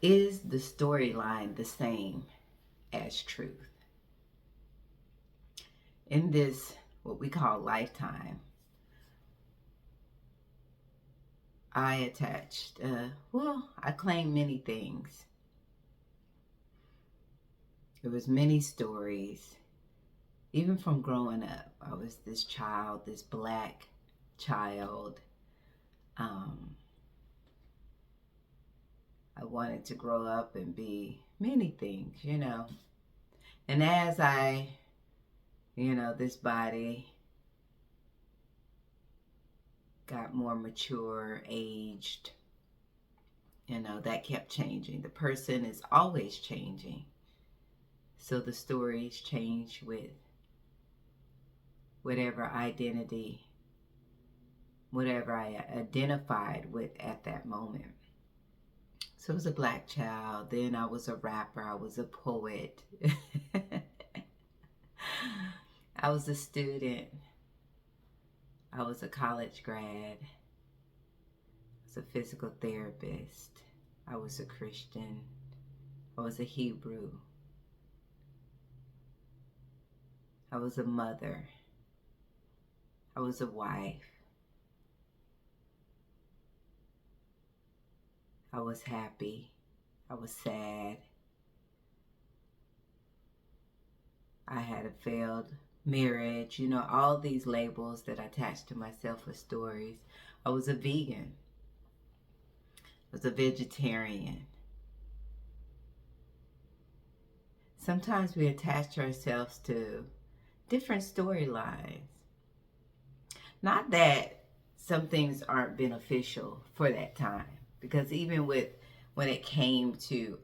Is the storyline the same as truth? In this, what we call lifetime, I I claim many things. There was many stories, even from growing up. I was this child, this black child. Um, I wanted to grow up and be many things, And as this body got more mature, aged, that kept changing. The person is always changing. So the stories change with whatever identity, whatever I identified with at that moment. So I was a black child, then I was a rapper, I was a poet, I was a student, I was a college grad, I was a physical therapist, I was a Christian, I was a Hebrew, I was a mother, I was a wife, I was happy, I was sad, I had a failed marriage, all these labels that I attached to myself with stories. I was a vegan, I was a vegetarian. Sometimes we attach ourselves to different storylines. Not that some things aren't beneficial for that time, because even when it came to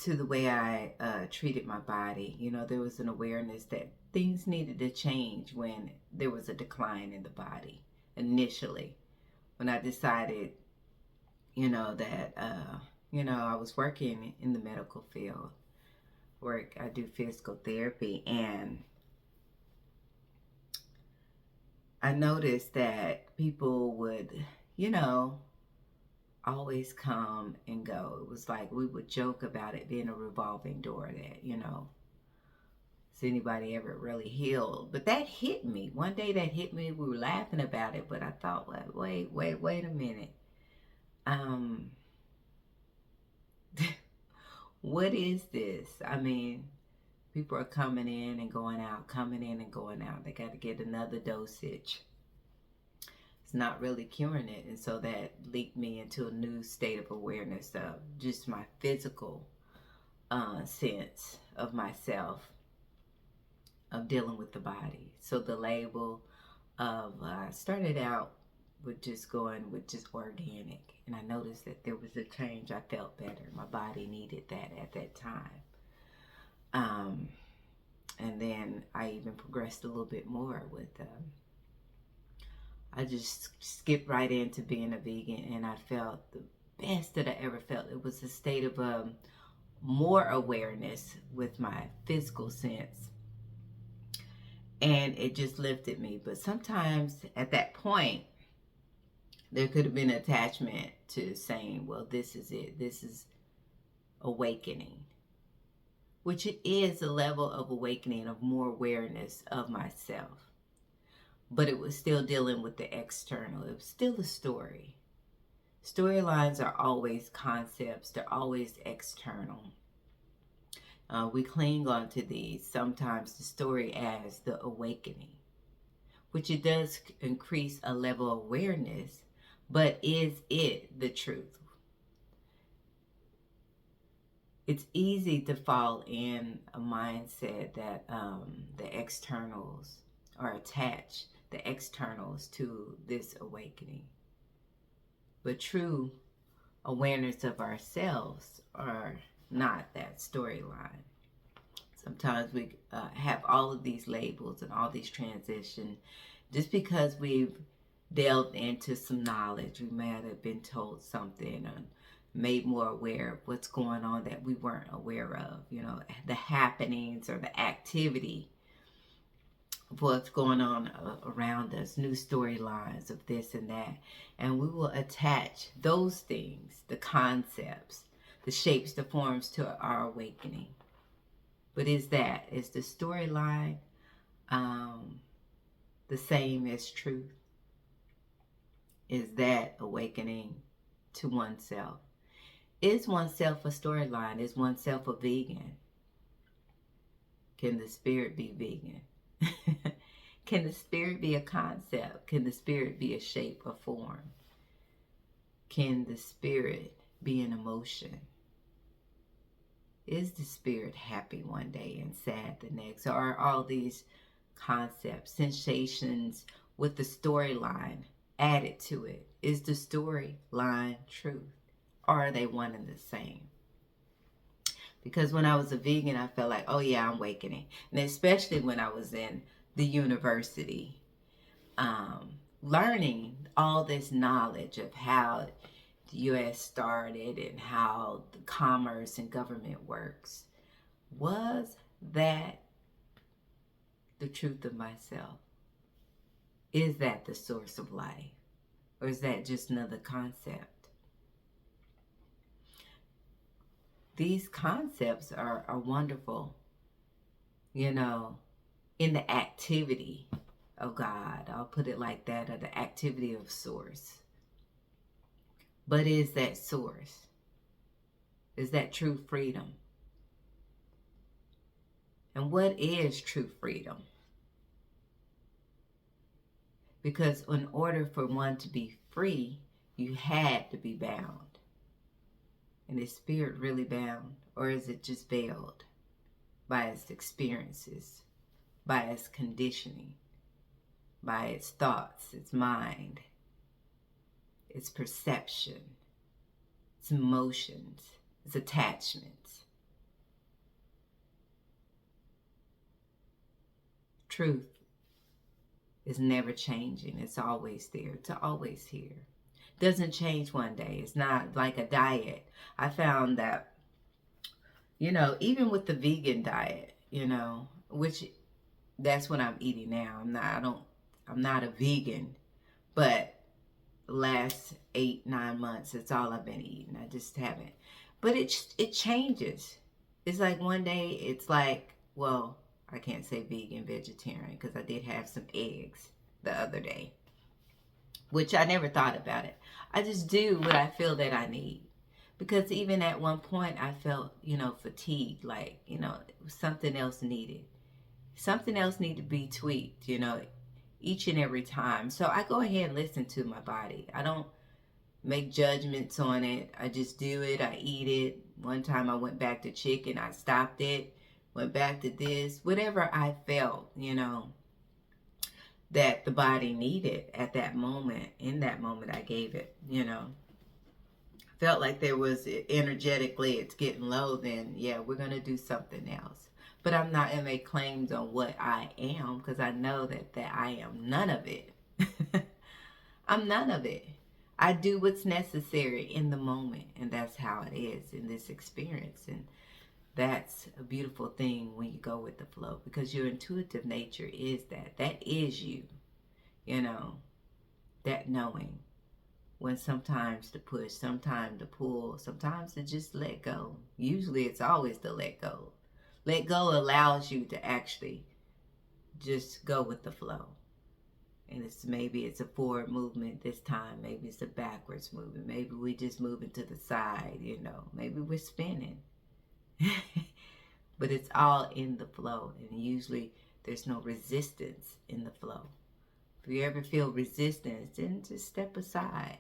the way I treated my body, there was an awareness that things needed to change when there was a decline in the body initially. When I decided, that, I was working in the medical field. I do physical therapy, and I noticed that people would, always come and go. It was like we would joke about it being a revolving door that, is anybody ever really healed? But that hit me. One day that hit me, we were laughing about it, but I thought, wait a minute. What is this? I mean, people are coming in and going out, coming in and going out. They got to get another dosage. It's not really curing it. And so that leaped me into a new state of awareness of just my physical sense of myself, of dealing with the body. So the label of started out with just going with just organic, and I noticed that there was a change. I felt better. My body needed that at that time. And then I even progressed a little bit more with I just skipped right into being a vegan, and I felt the best that I ever felt. It was a state of more awareness with my physical sense, and it just lifted me. But sometimes at that point, there could have been attachment to saying, well, this is it. This is awakening, which it is a level of awakening, of more awareness of myself. But it was still dealing with the external. It was still a story. Storylines are always concepts. They're always external. We cling on to these, sometimes the story as the awakening, which it does increase a level of awareness, but is it the truth? It's easy to fall in a mindset that the externals are attached, the externals to this awakening. But true awareness of ourselves are not that storyline. Sometimes we have all of these labels and all these transitions just because we've delved into some knowledge. We might have been told something or made more aware of what's going on that we weren't aware of, the happenings or the activity of what's going on around us, new storylines of this and that. And we will attach those things, the concepts, the shapes, the forms to our awakening. But is the storyline the same as truth? Is that awakening to oneself? Is oneself a storyline? Is oneself a vegan? Can the spirit be vegan? Can the spirit be a concept? Can the spirit be a shape or form? Can the spirit be an emotion? Is the spirit happy one day and sad the next? Or are all these concepts, sensations with the storyline added to it? Is the storyline truth? Or are they one and the same? Because when I was a vegan, I felt like, oh yeah, I'm awakening. And especially when I was in the university, learning all this knowledge of how the U.S. started and how the commerce and government works. Was that the truth of myself? Is that the source of life? Or is that just another concept? These concepts are wonderful, in the activity of God. I'll put it like that, or the activity of source. But is that source? Is that true freedom? And what is true freedom? Because in order for one to be free, you had to be bound. And is spirit really bound? Or is it just veiled by its experiences, by its conditioning, by its thoughts, its mind, its perception, its emotions, its attachments? Truth is never changing. It's always there. It's always here. Doesn't change one day. It's not like a diet. I found that, even with the vegan diet, which that's what I'm eating now. I'm not a vegan, but the last 8-9 months, it's all I've been eating. I just haven't. But it changes. It's like one day it's like, well, I can't say vegan, vegetarian, because I did have some eggs the other day, which I never thought about it. I just do what I feel that I need. Because even at one point I felt, fatigued, like, something else needed. Something else needed to be tweaked, each and every time. So I go ahead and listen to my body. I don't make judgments on it. I just do it. I eat it. One time I went back to chicken. I stopped it. Went back to this. Whatever I felt, that the body needed at that moment. In that moment, I gave it, Felt like there was energetically, it's getting low, then yeah, we're going to do something else. But I'm not going to make claims on what I am, because I know that I am none of it. I'm none of it. I do what's necessary in the moment, and that's how it is in this experience. And that's a beautiful thing when you go with the flow, because your intuitive nature is that is you, that knowing when sometimes to push, sometimes to pull, sometimes to just let go. Usually it's always to let go. Let go allows you to actually just go with the flow. And maybe it's a forward movement this time. Maybe it's a backwards movement. Maybe we just moving to the side, Maybe we're spinning. But it's all in the flow. And usually there's no resistance in the flow. If you ever feel resistance, then just step aside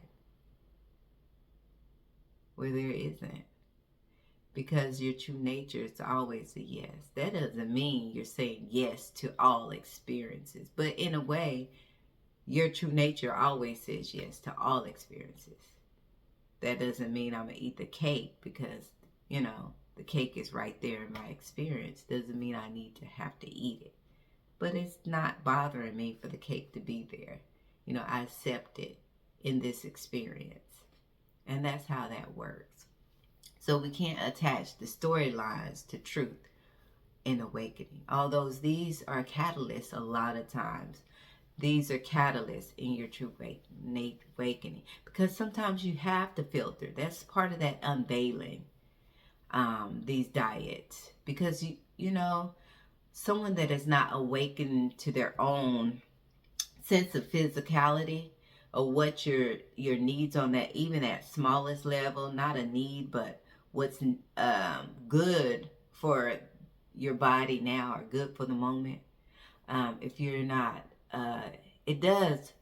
where there isn't. Because your true nature is always a yes. That doesn't mean you're saying yes to all experiences. But in a way, your true nature always says yes to all experiences. That doesn't mean I'm going to eat the cake because, the cake is right there in my experience. Doesn't mean I need to have to eat it. But it's not bothering me for the cake to be there. I accept it in this experience. And that's how that works. So we can't attach the storylines to truth. in awakening. Although these are catalysts a lot of times. These are catalysts in your true awakening. Because sometimes you have to filter. That's part of that unveiling, these diets. Because, you know, someone that is not awakened to their own sense of physicality, or what your needs on that, even at smallest level, not a need, but what's good for your body now, or good for the moment. If you're not, it does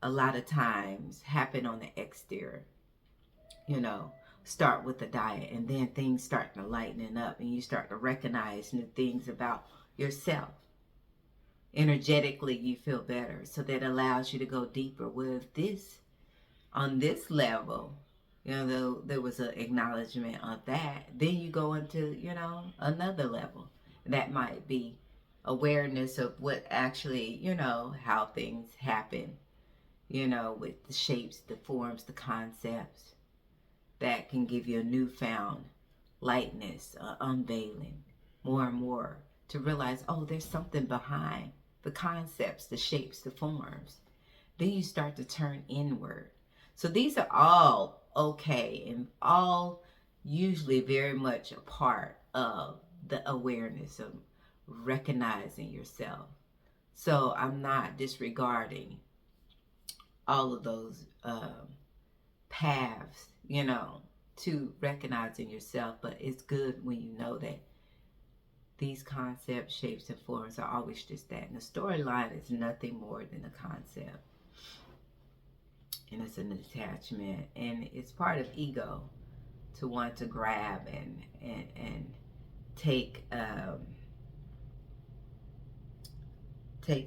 a lot of times happen on the exterior. You know, start with the diet, and then things start to lighten up, and you start to recognize new things about yourself. Energetically, you feel better, so that allows you to go deeper with this. On this level, you know, there was an acknowledgement of that. Then you go into, you know, another level. That might be awareness of what actually, you know, how things happen, you know, with the shapes, the forms, the concepts. That can give you a newfound lightness, unveiling, more and more, to realize, oh, there's something behind the concepts, the shapes, the forms. Then you start to turn inward. So these are all okay, and all usually very much a part of the awareness of recognizing yourself. So I'm not disregarding all of those paths, you know, to recognizing yourself. But it's good when you know that these concepts, shapes, and forms are always just that. And the storyline is nothing more than a concept. And it's an attachment. And it's part of ego to want to grab and take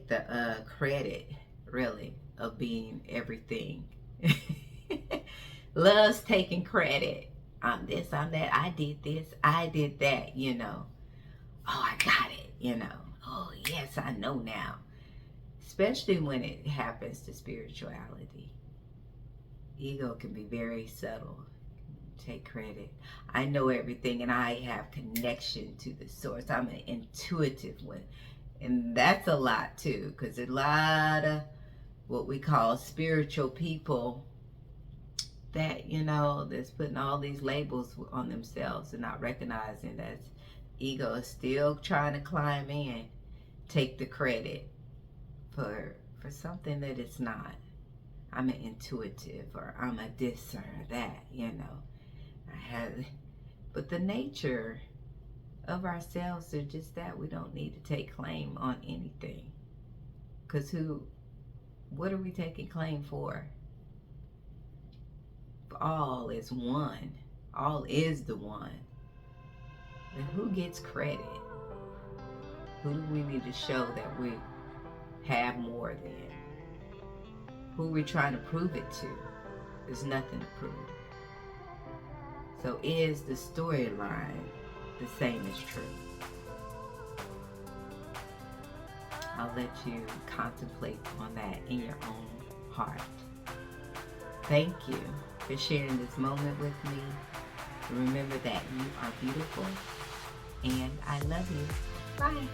the credit, really, of being everything. Loves taking credit. I'm this, I'm that, I did this, I did that, you know. Oh, I got it, you know. Oh, yes, I know now. Especially when it happens to spirituality. Ego can be very subtle. Take credit. I know everything, and I have connection to the source. I'm an intuitive one. And that's a lot too, because a lot of what we call spiritual people that, you know, that's putting all these labels on themselves and not recognizing that ego is still trying to climb in, take the credit for something that it's not. I'm an intuitive, or I'm a this or that, you know. But the nature of ourselves are just that. We don't need to take claim on anything. Because what are we taking claim for? All is one. All is the one. And who gets credit? Who do we need to show that we have more than? Who are we trying to prove it to? There's nothing to prove. So is the storyline the same as true? I'll let you contemplate on that in your own heart. Thank you for sharing this moment with me. Remember that you are beautiful, and I love you. Bye.